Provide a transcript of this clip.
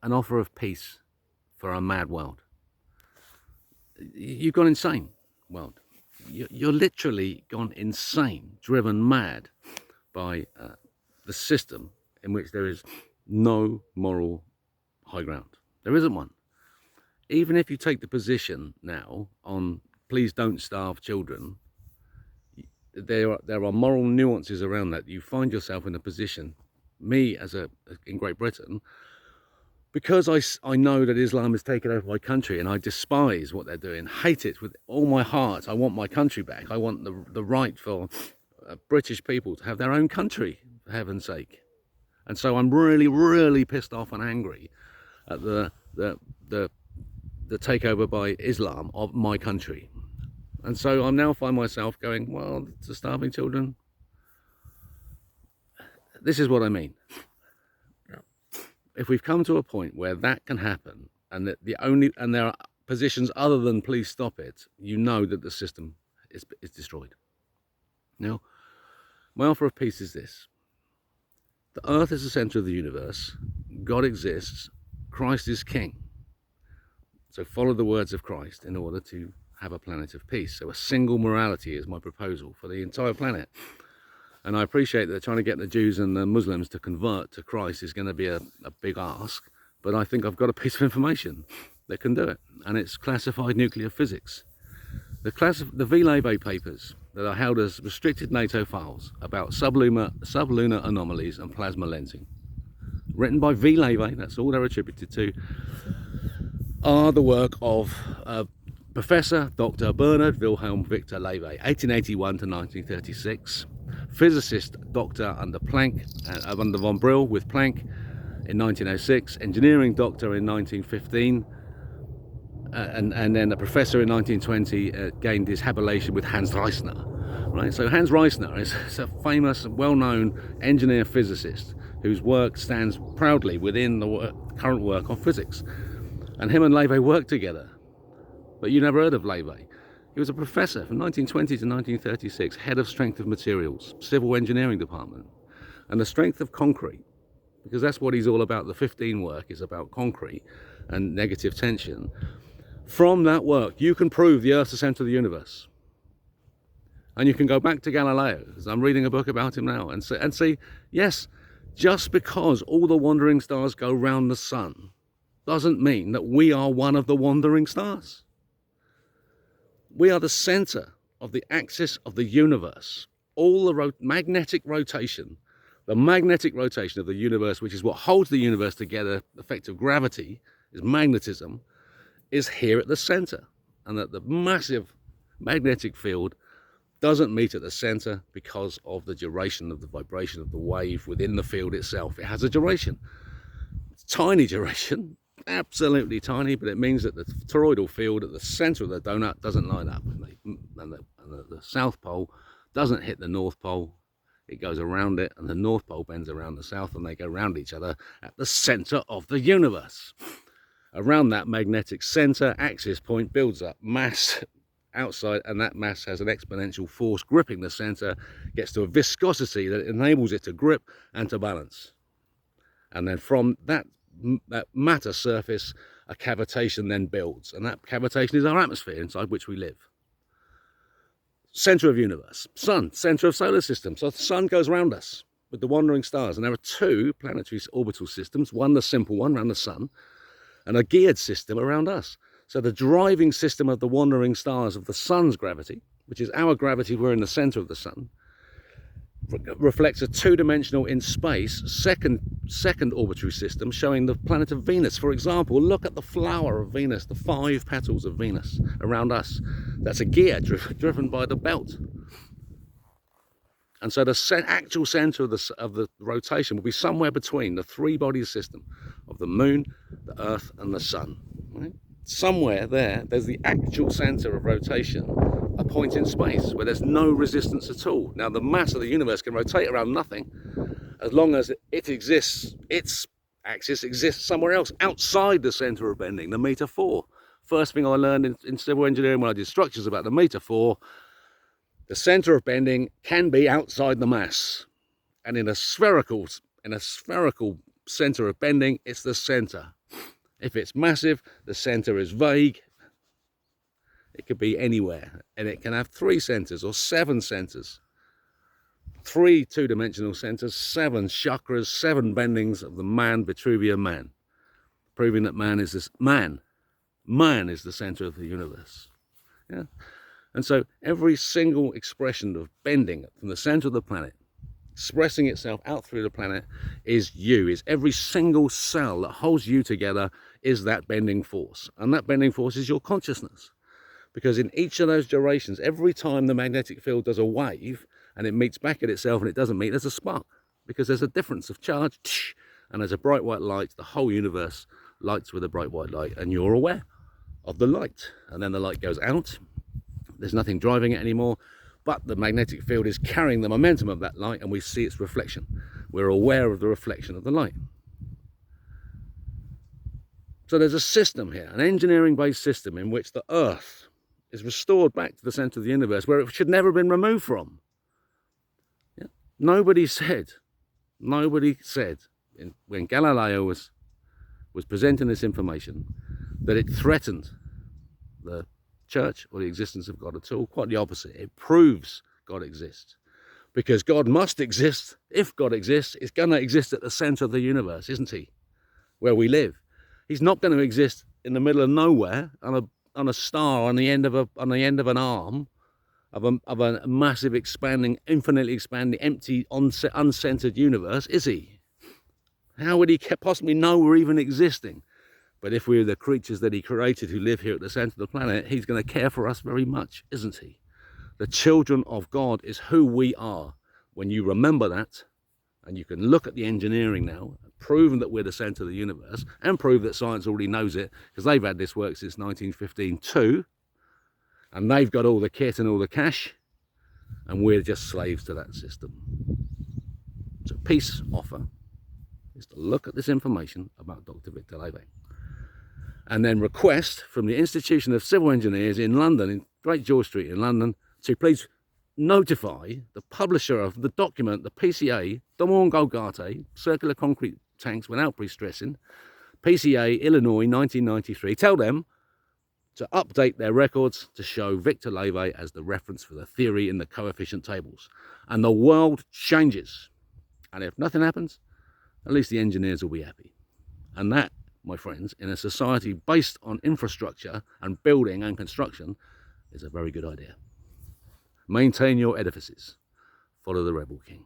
an offer of peace for a mad world. You've gone insane, world. You're literally gone insane, driven mad by the system in which there is no moral high ground. There isn't one. Even if you take the position now on please don't starve children, there are moral nuances around that. You find yourself in a position, me in Great Britain, because I know that Islam has taken over my country and I despise what they're doing, hate it with all my heart. I want my country back. I want the right for British people to have their own country, for heaven's sake. And so I'm really, really pissed off and angry at the takeover by Islam of my country. And so I now find myself going, well, to starving children, this is what I mean. If we've come to a point where that can happen, and that there are positions other than please stop it, you know that the system is destroyed. Now, my offer of peace is this: the earth is the center of the universe, God exists, Christ is king. So follow the words of Christ in order to have a planet of peace. So a single morality is my proposal for the entire planet. And I appreciate that trying to get the Jews and the Muslims to convert to Christ is going to be a big ask, but I think I've got a piece of information that can do it, and it's classified nuclear physics. The Villeve papers that are held as restricted NATO files about sublunar anomalies and plasma lensing, written by Villeve, that's all they're attributed to, are the work of Professor Dr. Bernard Wilhelm Victor Leve, 1881 to 1936. Physicist Dr. under von Brill with Planck in 1906, engineering doctor in 1915, and then a professor in 1920 gained his habilitation with Hans Reissner. Right, so Hans Reissner is a famous, well-known engineer physicist whose work stands proudly within the current work of physics. And him and Leve worked together, but you never heard of Leve. He was a professor from 1920 to 1936, head of strength of materials, civil engineering department, and the strength of concrete, because that's what he's all about. The 15 work is about concrete and negative tension. From that work, you can prove the Earth's the center of the universe. And you can go back to Galileo, as I'm reading a book about him now, and see, yes, just because all the wandering stars go round the sun doesn't mean that we are one of the wandering stars. We are the center of the axis of the universe. All the magnetic rotation of the universe, which is what holds the universe together, the effect of gravity, is magnetism, is here at the center. And that the massive magnetic field doesn't meet at the center because of the duration of the vibration of the wave within the field itself. It has a duration. It's tiny duration. Absolutely tiny, but it means that the toroidal field at the center of the donut doesn't line up, and the South Pole doesn't hit the North Pole. It goes around it, and the North Pole bends around the South, and they go around each other at the center of the universe. Around that magnetic center, axis point builds up mass outside, and that mass has an exponential force gripping the center, gets to a viscosity that enables it to grip and to balance. And then from that matter surface, a cavitation then builds, and that cavitation is our atmosphere inside which we live. Center of universe, sun, center of solar system. So the sun goes around us with the wandering stars, and there are two planetary orbital systems, one the simple one around the sun, and a geared system around us. So the driving system of the wandering stars of the sun's gravity, which is our gravity, we're in the center of the sun, reflects a two-dimensional in space second orbitary system showing the planet of Venus. For example, look at the flower of Venus, the 5 petals of Venus around us. That's a gear driven by the belt. And so the actual center of the rotation will be somewhere between the 3-body system of the moon, the earth, and the sun. Right? Somewhere there's the actual center of rotation, a point in space where there's no resistance at all. Now, the mass of the universe can rotate around nothing as long as it exists, its axis exists somewhere else outside the center of bending, the meter 4. First thing I learned in civil engineering when I did structures about the meter 4, the center of bending can be outside the mass. And in a spherical center of bending, it's the center. If it's massive, the center is vague. It could be anywhere, and it can have 3 centers or 7 centers. 3 two-dimensional centers, 7 chakras, 7 bendings of the man, Vitruvian man, proving that man is this man. Man is the center of the universe. Yeah? And so every single expression of bending from the center of the planet, expressing itself out through the planet, is you. Is every single cell that holds you together is that bending force. And that bending force is your consciousness. Because in each of those durations, every time the magnetic field does a wave and it meets back at itself and it doesn't meet, there's a spark. Because there's a difference of charge, and there's a bright white light. The whole universe lights with a bright white light, and you're aware of the light. And then the light goes out. There's nothing driving it anymore, but the magnetic field is carrying the momentum of that light, and we see its reflection. We're aware of the reflection of the light. So there's a system here, an engineering-based system in which the Earth is restored back to the center of the universe, where it should never have been removed from. Yeah? Nobody said when Galileo was presenting this information that it threatened the church or the existence of God at all. Quite the opposite. It proves God exists, because God must exist. If God exists, it's going to exist at the center of the universe, isn't he? Where we live. He's not going to exist in the middle of nowhere on a star on the end of an arm of a massive expanding, infinitely expanding, empty, uncentered universe, is he? How would he possibly know we're even existing? But if we're the creatures that he created who live here at the center of the planet, he's going to care for us very much, isn't he? The children of God is who we are. When you remember that, and you can look at the engineering now, proven that we're the center of the universe, and prove that science already knows it, because they've had this work since 1915 too, and they've got all the kit and all the cash, and we're just slaves to that system. So peace offer is to look at this information about Dr. Victor Levay, and then request from the Institution of Civil Engineers in London, in Great George Street in London, to please notify the publisher of the document, the PCA, Domon Golgate, Circular Concrete Tanks Without Pre-Stressing, PCA, Illinois, 1993. Tell them to update their records to show Victor Levay as the reference for the theory in the coefficient tables. And the world changes. And if nothing happens, at least the engineers will be happy. And that, my friends, in a society based on infrastructure and building and construction, is a very good idea. Maintain your edifices. Follow the Rebel King.